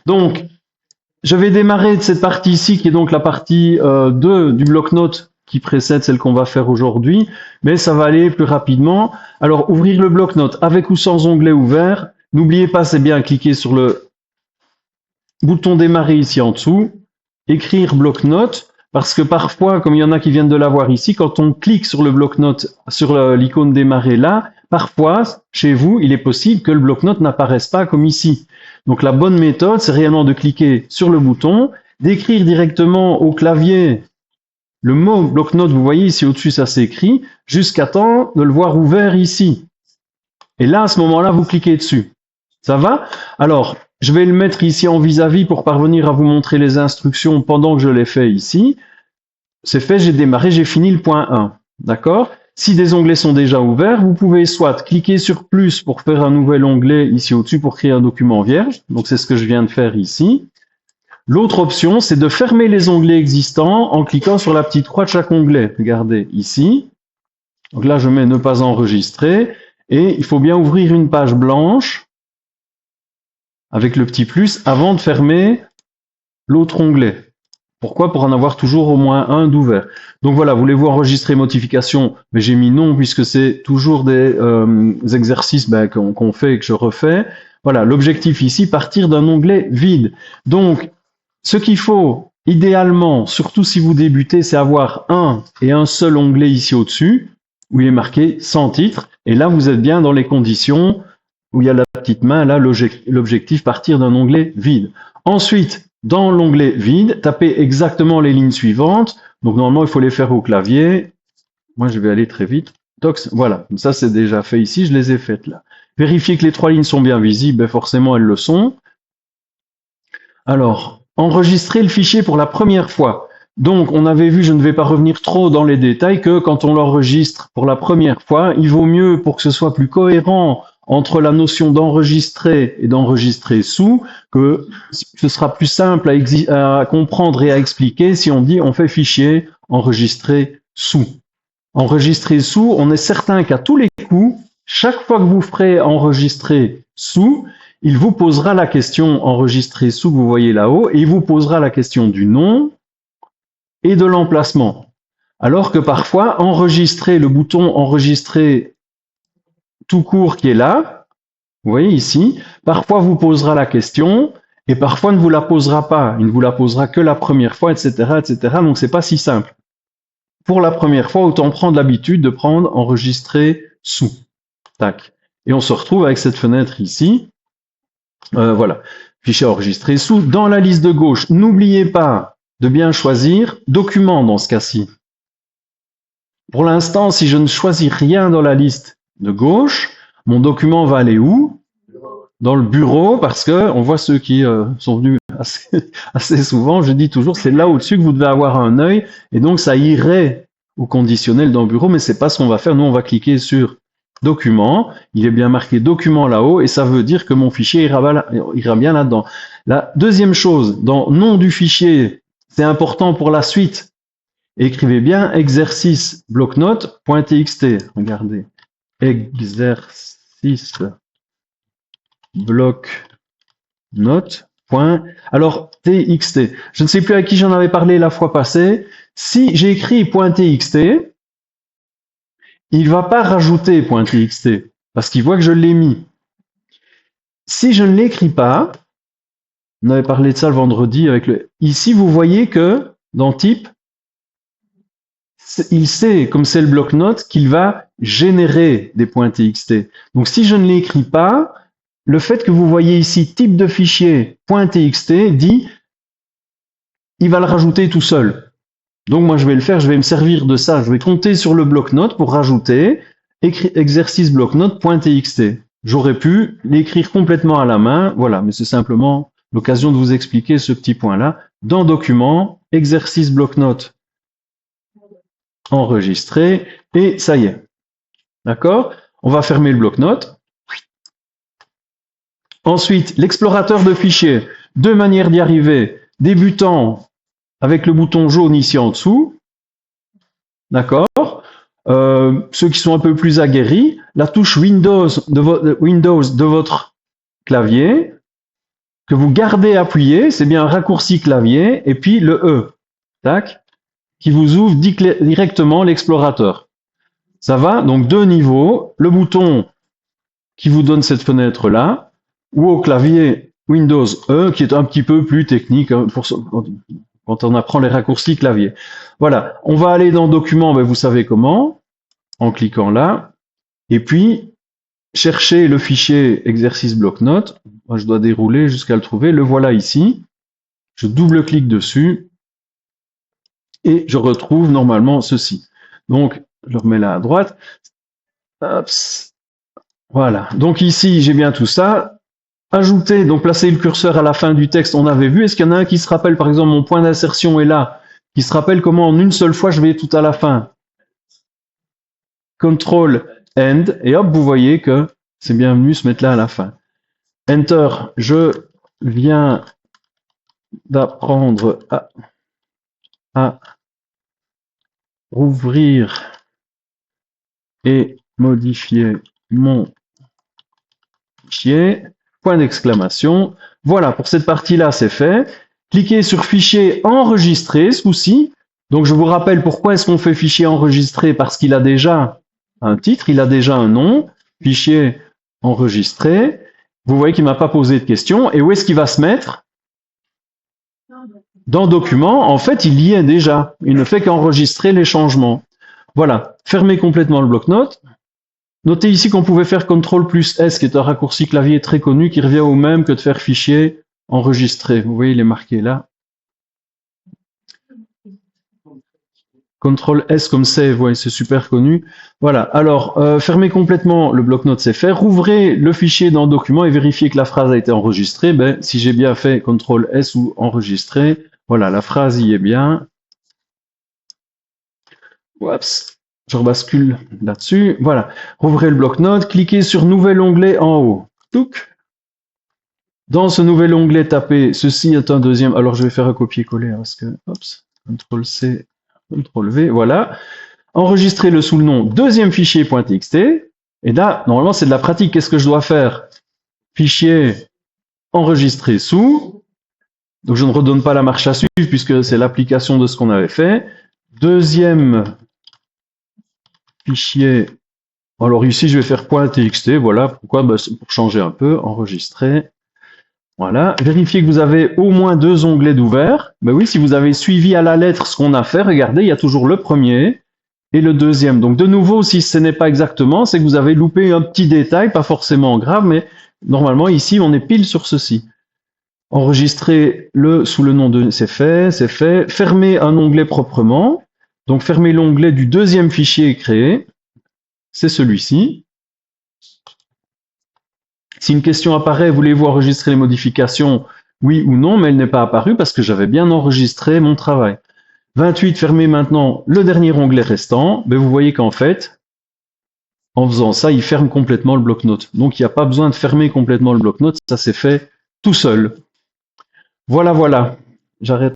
Donc, je vais démarrer de cette partie ici, qui est donc la partie 2 du bloc-notes qui précède celle qu'on va faire aujourd'hui, mais ça va aller plus rapidement. Alors, ouvrir le bloc-notes avec ou sans onglet ouvert. N'oubliez pas, c'est bien cliquer sur le bouton démarrer ici en dessous, écrire bloc-notes, parce que parfois, comme il y en a qui viennent de l'avoir ici, quand on clique sur le bloc-notes, sur l'icône démarrer là, parfois, chez vous, il est possible que le bloc-notes n'apparaisse pas comme ici. Donc la bonne méthode, c'est réellement de cliquer sur le bouton, d'écrire directement au clavier le mot bloc-notes, vous voyez ici au-dessus, ça s'écrit, jusqu'à temps de le voir ouvert ici. Et là, à ce moment-là, vous cliquez dessus. Ça va? Alors, je vais le mettre ici en vis-à-vis pour parvenir à vous montrer les instructions pendant que je l'ai fait ici. C'est fait, j'ai démarré, j'ai fini le point 1. D'accord? Si des onglets sont déjà ouverts, vous pouvez soit cliquer sur plus pour faire un nouvel onglet ici au-dessus pour créer un document vierge. Donc, c'est ce que je viens de faire ici. L'autre option, c'est de fermer les onglets existants en cliquant sur la petite croix de chaque onglet. Regardez ici. Donc là, je mets ne pas enregistrer. Et il faut bien ouvrir une page blanche avec le petit plus avant de fermer l'autre onglet. Pourquoi? Pour en avoir toujours au moins un d'ouvert. Donc voilà, voulez-vous enregistrer modification? Mais j'ai mis non puisque c'est toujours des exercices qu'on fait et que je refais. Voilà, l'objectif ici, partir d'un onglet vide. Donc, ce qu'il faut, idéalement, surtout si vous débutez, c'est avoir un et un seul onglet ici au-dessus, où il est marqué sans titre. Et là, vous êtes bien dans les conditions où il y a la petite main, là, l'objectif, partir d'un onglet vide. Ensuite, dans l'onglet vide, tapez exactement les lignes suivantes. Donc, normalement, il faut les faire au clavier. Moi, je vais aller très vite. Tox, voilà, ça c'est déjà fait ici, je les ai faites là. Vérifiez que les trois lignes sont bien visibles, ben forcément elles le sont. Alors, enregistrer le fichier pour la première fois. Donc, on avait vu, je ne vais pas revenir trop dans les détails, que quand on l'enregistre pour la première fois, il vaut mieux, pour que ce soit plus cohérent entre la notion d'enregistrer et d'enregistrer sous, que ce sera plus simple à comprendre et à expliquer si on dit on fait fichier enregistrer sous. Enregistrer sous, on est certain qu'à tous les coups, chaque fois que vous ferez enregistrer sous, il vous posera la question enregistrer sous que vous voyez là-haut et il vous posera la question du nom et de l'emplacement. Alors que parfois, enregistrer, le bouton enregistrer tout court qui est là, vous voyez ici, parfois vous posera la question et parfois ne vous la posera pas. Il ne vous la posera que la première fois, etc., etc. Donc c'est pas si simple. Pour la première fois, autant prendre l'habitude de prendre enregistrer sous. Tac. Et on se retrouve avec cette fenêtre ici. Voilà. Fichier enregistré sous. Dans la liste de gauche, n'oubliez pas de bien choisir document dans ce cas-ci. Pour l'instant, si je ne choisis rien dans la liste de gauche, mon document va aller où? Dans le bureau, parce que on voit ceux qui sont venus assez souvent, je dis toujours, c'est là au-dessus que vous devez avoir un œil, et donc ça irait au conditionnel dans le bureau, mais c'est pas ce qu'on va faire. Nous, on va cliquer sur document, il est bien marqué document là-haut, et ça veut dire que mon fichier ira bien là-dedans. La deuxième chose, dans nom du fichier, c'est important pour la suite. Écrivez bien exercice bloc-notes.txt. Regardez, exercice bloc-notes. Alors, txt. Je ne sais plus à qui j'en avais parlé la fois passée. Si j'écris .txt, il ne va pas rajouter .txt parce qu'il voit que je l'ai mis. Si je ne l'écris pas, on avait parlé de ça le vendredi avec le. Ici, vous voyez que dans type, il sait, comme c'est le bloc-notes, qu'il va générer des .txt. Donc, si je ne l'écris pas, le fait que vous voyez ici type de fichier .txt dit il va le rajouter tout seul. Donc moi je vais le faire, je vais me servir de ça, je vais compter sur le bloc-notes pour rajouter exercice bloc-notes.txt. J'aurais pu l'écrire complètement à la main, voilà, mais c'est simplement l'occasion de vous expliquer ce petit point-là. Dans document, exercice bloc-notes enregistré, et ça y est. D'accord? On va fermer le bloc-notes. Ensuite, l'explorateur de fichiers, deux manières d'y arriver. Débutant avec le bouton jaune ici en dessous. D'accord? Ceux qui sont un peu plus aguerris, la touche Windows de votre clavier. que vous gardez appuyé, c'est bien un raccourci clavier, et puis le E, tac, qui vous ouvre directement l'explorateur. Ça va? Donc deux niveaux, le bouton qui vous donne cette fenêtre-là, ou au clavier Windows E, qui est un petit peu plus technique quand on apprend les raccourcis clavier. Voilà, on va aller dans Documents, ben vous savez comment, en cliquant là, et puis chercher le fichier exercice bloc-notes. Moi, je dois dérouler jusqu'à le trouver. Le voilà ici. Je double-clique dessus et je retrouve normalement ceci. Donc, je le remets là à droite. Hops. Voilà. Donc ici, j'ai bien tout ça. Ajouter, donc placer le curseur à la fin du texte, on avait vu. Est-ce qu'il y en a un qui se rappelle, par exemple, mon point d'insertion est là, qui se rappelle comment en une seule fois je vais tout à la fin? Control End, et hop, vous voyez que c'est bienvenu se mettre là à la fin. Enter, je viens d'apprendre à rouvrir et modifier mon fichier. Point d'exclamation. Voilà, pour cette partie-là, c'est fait. Cliquez sur Fichier enregistré, ce coup-ci. Donc, je vous rappelle pourquoi est-ce qu'on fait Fichier enregistré, parce qu'il a déjà un titre, il a déjà un nom. Fichier enregistré. Vous voyez qu'il ne m'a pas posé de questions. Et où est-ce qu'il va se mettre? Dans Documents, en fait, il y est déjà. Il ne fait qu'enregistrer les changements. Voilà. Fermez complètement le bloc-notes. Notez ici qu'on pouvait faire CTRL plus S, qui est un raccourci clavier très connu, qui revient au même que de faire fichier enregistré. Vous voyez, il est marqué là. CTRL S comme save, vous voyez, c'est super connu. Voilà, alors, fermez complètement le bloc-notes, c'est fait. Rouvrez le fichier dans Document et vérifiez que la phrase a été enregistrée. Ben, si j'ai bien fait CTRL S ou enregistrer, voilà, la phrase y est bien. Oups. Je rebascule là-dessus. Voilà. Rouvrez le bloc-notes. Cliquez sur Nouvel onglet en haut. Touc. Dans ce nouvel onglet, tapez ceci est un deuxième. Alors, je vais faire un copier-coller parce que, hop, CTRL-C, CTRL-V. Voilà. Enregistrez-le sous le nom deuxième fichier.txt. Et là, normalement, c'est de la pratique. Qu'est-ce que je dois faire? Fichier enregistré sous. Donc, je ne redonne pas la marche à suivre puisque c'est l'application de ce qu'on avait fait. Deuxième fichier, alors ici je vais faire .txt, voilà, pourquoi? Ben, pour changer un peu, enregistrer, voilà, vérifiez que vous avez au moins deux onglets d'ouvert, ben oui, si vous avez suivi à la lettre ce qu'on a fait, regardez, il y a toujours le premier et le deuxième, donc de nouveau, si ce n'est pas exactement, c'est que vous avez loupé un petit détail, pas forcément grave, mais normalement ici on est pile sur ceci. Enregistrez-le sous le nom de, c'est fait, fermez un onglet proprement. Donc, fermez l'onglet du deuxième fichier créé. C'est celui-ci. Si une question apparaît, voulez-vous enregistrer les modifications? Oui ou non, mais elle n'est pas apparue parce que j'avais bien enregistré mon travail. 28, fermez maintenant le dernier onglet restant. Mais vous voyez qu'en fait, en faisant ça, il ferme complètement le bloc-notes. Donc, il n'y a pas besoin de fermer complètement le bloc-notes. Ça s'est fait tout seul. Voilà, voilà. J'arrête.